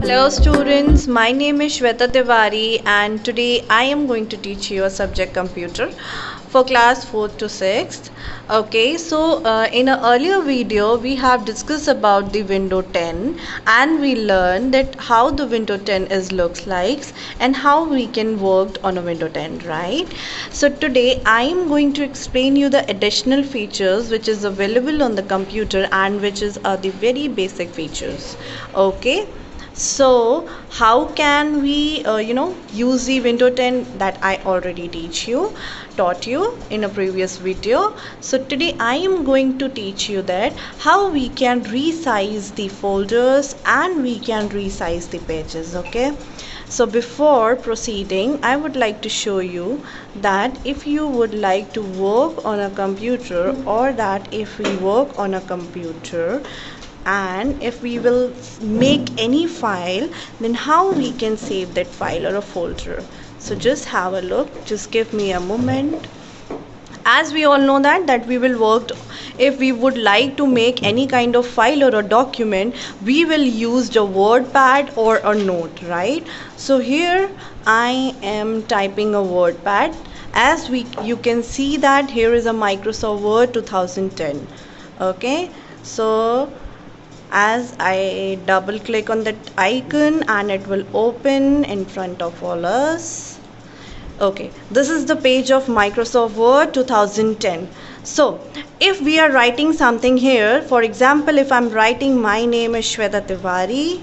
Hello students, my name is Shweta Tiwari and today I am going to teach you a subject computer for class 4th to 6th. Okay, so in an earlier video we have discussed about the window 10 and we learned that how the window 10 is looks like and how we can work on a window 10, right? So today I am going to explain you the additional features which is available on the computer and which is the very basic features. Okay, so how can we use the window 10 that I already taught you in a previous video. So today I am going to teach you that how we can resize the folders and we can resize the pages. Okay, so before proceeding I would like to show you that if you would like to work on a computer, or that if we work on a computer and if we will make any file, then how we can save that file or a folder. So just have a look, just give me a moment. As we all know that we will work, if we would like to make any kind of file or a document, we will use the WordPad or a note, right? So here I am typing a WordPad. As you can see that here is a Microsoft Word 2010. Okay, so as I double click on that icon and it will open in front of all us. Okay, this is the page of Microsoft Word 2010. So if we are writing something here, for example, if I'm writing my name is Shweta Tiwari,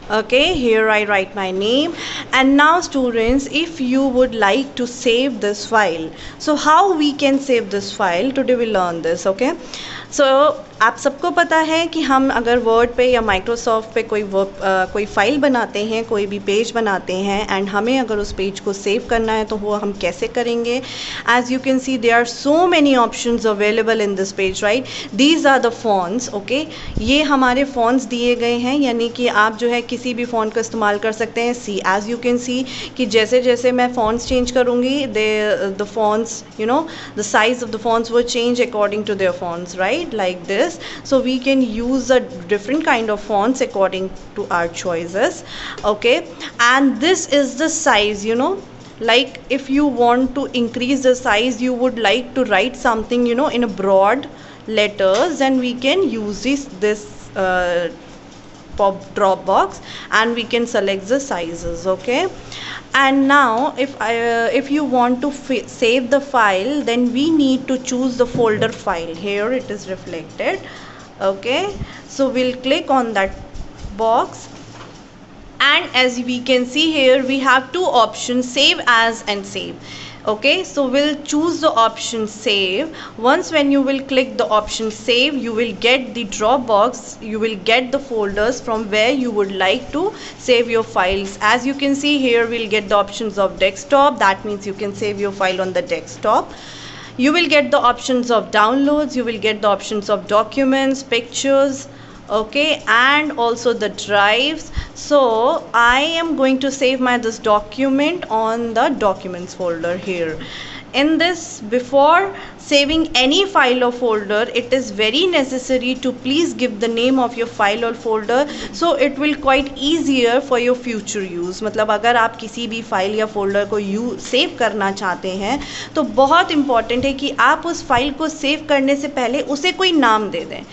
okay, here I write my name. And now students, if you would like to save this file, so how we can save this file, today we learn this. Okay, so आप सबको पता है कि हम अगर word पे या Microsoft पे कोई फ़ाइल बनाते हैं, कोई भी पेज बनाते हैं एंड हमें अगर उस पेज को सेव करना है तो वो हम कैसे करेंगे. As you can see there are so many options available in this page, right. These are the fonts. Okay, ये हमारे फ़ॉन्ट्स दिए गए हैं, यानी कि आप जो है किसी भी फ़ॉन्ट का इस्तेमाल कर सकते हैं. See as you can see कि जैसे जैसे मैं फ़ॉन्ट्स चेंज करूँगी, the fonts the size of the fonts वो change according to their fonts, right, like this. So we can use a different kind of fonts according to our choices. Okay, and this is the size, like if you want to increase the size, you would like to write something in a broad letters, then we can use this pop drop box and we can select the sizes. Okay, and now if you want to save the file, then we need to choose the folder file. Here it is reflected. Okay, so we'll click on that box, and as we can see here we have two options, save as and save. Okay, so we'll choose the option save. Once when you will click the option save, you will get the drop box, you will get the folders from where you would like to save your files. As you can see here, we'll get the options of desktop, that means you can save your file on the desktop. You will get the options of downloads, you will get the options of documents, pictures, okay, and also the drives. So I am going to save this document on the documents folder here. In this, before saving any file or folder, it is very necessary to please give the name of your file or folder, so it will quite easier for your future use. मतलब अगर आप किसी भी file या folder को save करना चाहते हैं तो बहुत इम्पॉर्टेंट है कि आप उस फाइल को सेव करने से पहले उसे कोई नाम दे दें.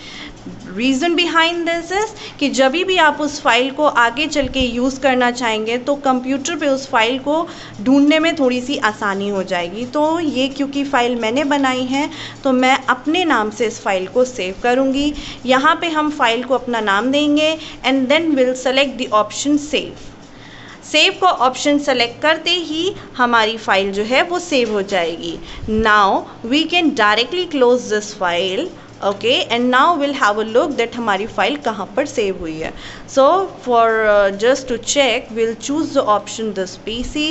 रीज़न बिहाइंड दिस इज़ कि जब भी आप उस फाइल को आगे चल के यूज़ करना चाहेंगे तो कंप्यूटर पे उस फाइल को ढूंढने में थोड़ी सी आसानी हो जाएगी. तो ये क्योंकि फ़ाइल मैंने बनाई है तो मैं अपने नाम से इस फाइल को सेव करूँगी. यहाँ पे हम फाइल को अपना नाम देंगे and then will select the option save. Save को ऑप्शन सेलेक्ट करते ही हमारी फाइल जो है वो सेव हो जाएगी. Now we can directly close this file. Okay, and now will have a look that हमारी फाइल कहाँ पर सेव हुई है. So for just to check will choose the option this PC.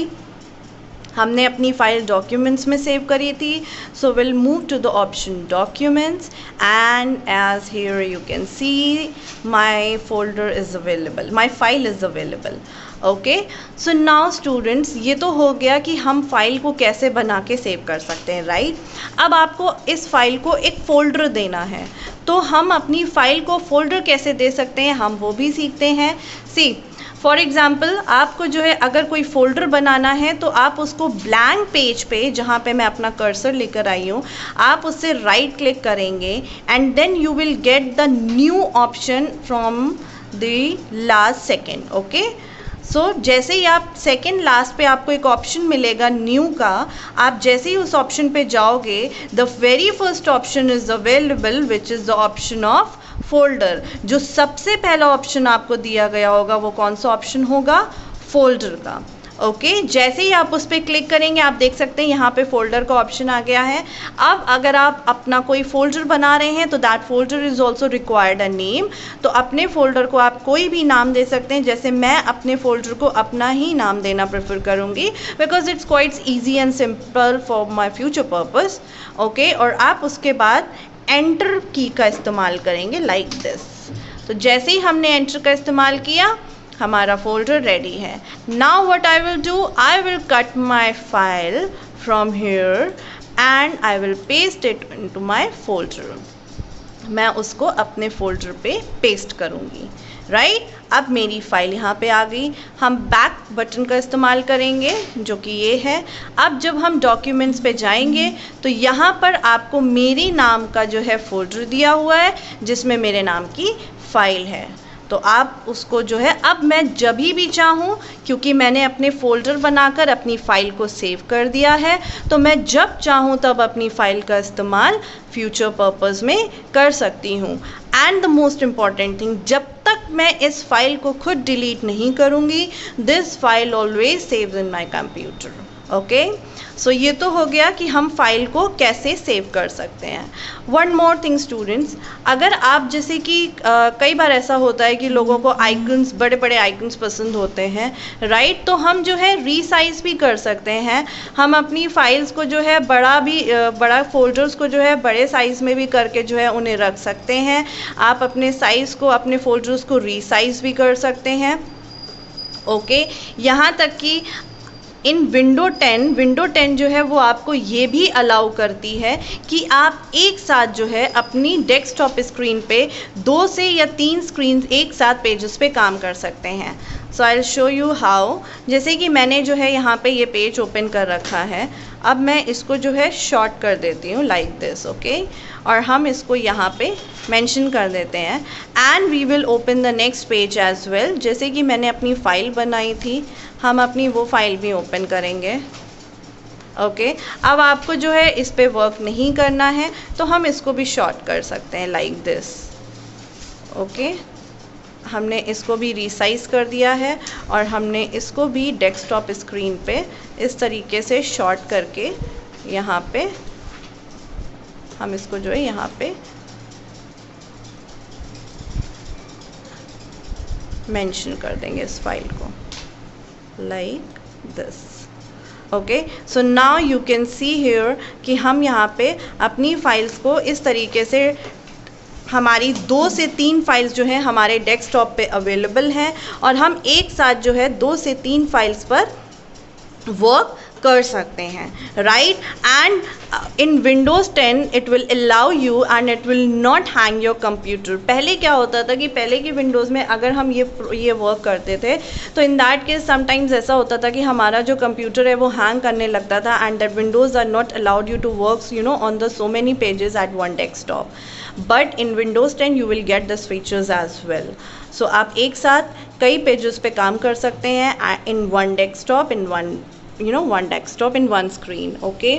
हमने अपनी फाइल डॉक्यूमेंट्स में सेव करी थी, so will move to the option documents and as here you can see my folder is available, my file is available. Okay, so now students, ये तो हो गया कि हम फाइल को कैसे बना के सेव कर सकते हैं, राइट। अब आपको इस फाइल को एक फ़ोल्डर देना है, तो हम अपनी फाइल को फ़ोल्डर कैसे दे सकते हैं, हम वो भी सीखते हैं। सी फॉर एग्ज़ाम्पल, आपको जो है अगर कोई फ़ोल्डर बनाना है तो आप उसको ब्लैंक पेज पे, जहाँ पे मैं अपना कर्सर लेकर आई हूँ, आप उससे राइट क्लिक करेंगे and then you will get the new option from the last second. Okay, so जैसे ही आप सेकेंड लास्ट पे आपको एक ऑप्शन मिलेगा न्यू का, आप जैसे ही उस ऑप्शन पे जाओगे, the very first option is available which is the option of folder. जो सबसे पहला ऑप्शन आपको दिया गया होगा वो कौन सा ऑप्शन होगा, फोल्डर का। ओके, जैसे ही आप उस पर क्लिक करेंगे आप देख सकते हैं यहाँ पे फोल्डर का ऑप्शन आ गया है। अब अगर आप अपना कोई फोल्डर बना रहे हैं तो that folder is also required a name. तो अपने फोल्डर को आप कोई भी नाम दे सकते हैं, जैसे मैं अपने फोल्डर को अपना ही नाम देना प्रेफर करूँगी, because it's quite easy and simple for my future purpose. Okay, और आप उसके बाद एंटर की का इस्तेमाल करेंगे लाइक दिस। तो जैसे ही हमने एंटर का इस्तेमाल किया, हमारा फोल्डर रेडी है। Now what I will do, I will cut my file from here and I will paste it into my folder. मैं उसको अपने फोल्डर पे पेस्ट करूँगी, राइट। अब मेरी फाइल यहाँ पे आ गई। हम बैक बटन का इस्तेमाल करेंगे जो कि ये है। अब जब हम डॉक्यूमेंट्स पे जाएंगे तो यहाँ पर आपको मेरे नाम का जो है फोल्डर दिया हुआ है जिसमें मेरे नाम की फ़ाइल है। तो आप उसको जो है, अब मैं जब भी चाहूँ, क्योंकि मैंने अपने फ़ोल्डर बनाकर अपनी फ़ाइल को सेव कर दिया है, तो मैं जब चाहूँ तब अपनी फ़ाइल का इस्तेमाल फ्यूचर पर्पज़ में कर सकती हूँ। And the most important thing, जब तक मैं इस फाइल को खुद डिलीट नहीं करूँगी, this file always saves in my computer. Okay, so ये तो हो गया कि हम फाइल को कैसे सेव कर सकते हैं। वन मोर थिंग स्टूडेंट्स, अगर आप जैसे कि कई बार ऐसा होता है कि लोगों को आइकन्स, बड़े बड़े आइकन्स पसंद होते हैं, राइट, तो हम जो है रीसाइज भी कर सकते हैं। हम अपनी फाइल्स को जो है बड़ा फोल्डर्स को जो है बड़े साइज़ में भी करके जो है उन्हें रख सकते हैं। आप अपने साइज़ को, अपने फोल्डर्स को रीसाइज भी कर सकते हैं। ओके, यहाँ तक कि इन विंडो 10 जो है वो आपको ये भी अलाउ करती है कि आप एक साथ जो है अपनी डेस्कटॉप स्क्रीन पे 2 से या 3 स्क्रीन एक साथ पेजेस पे काम कर सकते हैं। So I will show you how. जैसे कि मैंने जो है यहाँ पे ये पेज ओपन कर रखा है, अब मैं इसको जो है शॉर्ट कर देती हूँ लाइक दिस। ओके, और हम इसको यहाँ पे मेंशन कर देते हैं and we will open the next page as well. जैसे कि मैंने अपनी फ़ाइल बनाई थी, हम अपनी वो फाइल भी ओपन करेंगे। ओके, अब आपको जो है इस पे वर्क नहीं करना है तो हम इसको भी शॉर्ट कर सकते हैं लाइक दिस। ओके, हमने इसको भी रीसाइज कर दिया है और हमने इसको भी डेस्कटॉप स्क्रीन पे इस तरीके से शॉर्ट करके यहाँ पे हम इसको जो है यहाँ पे मेंशन कर देंगे इस फाइल को like this। Okay, so now you can see here कि हम यहाँ पे अपनी फाइल्स को इस तरीके से, हमारी 2 से 3 फाइल्स जो हैं हमारे डेस्कटॉप पे अवेलेबल हैं और हम एक साथ जो है 2 से 3 फाइल्स पर वर्क कर सकते हैं, right. And in Windows 10 it will allow you and it will not hang your computer. पहले क्या होता था कि पहले की विंडोज़ में अगर हम ये वर्क करते थे तो इन दैट केस समटाइम्स ऐसा होता था कि हमारा जो कंप्यूटर है वो हैंग करने लगता था and that Windows are not allowed you to work on the so many pages at one desktop. But in Windows 10 you will get this features as well. So आप एक साथ कई पेजेस पे काम कर सकते हैं in one desktop, in one desktop in one screen। okay,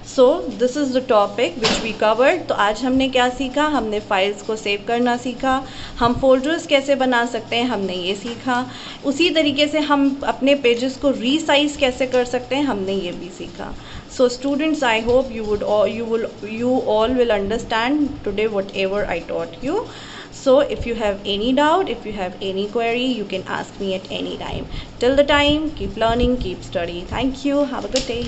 so this is the topic which we covered। तो आज हमने क्या सीखा, हमने फाइल्स को सेव करना सीखा, हम फोल्डर्स कैसे बना सकते हैं हमने ये सीखा, उसी तरीके से हम अपने पेजेस को रीसाइज कैसे कर सकते हैं हमने ये भी सीखा। So students, I hope you all will understand today whatever I taught you। So if you have any doubt, if you have any query, you can ask me at any time. Till the time, keep learning, keep studying. Thank you. Have a good day.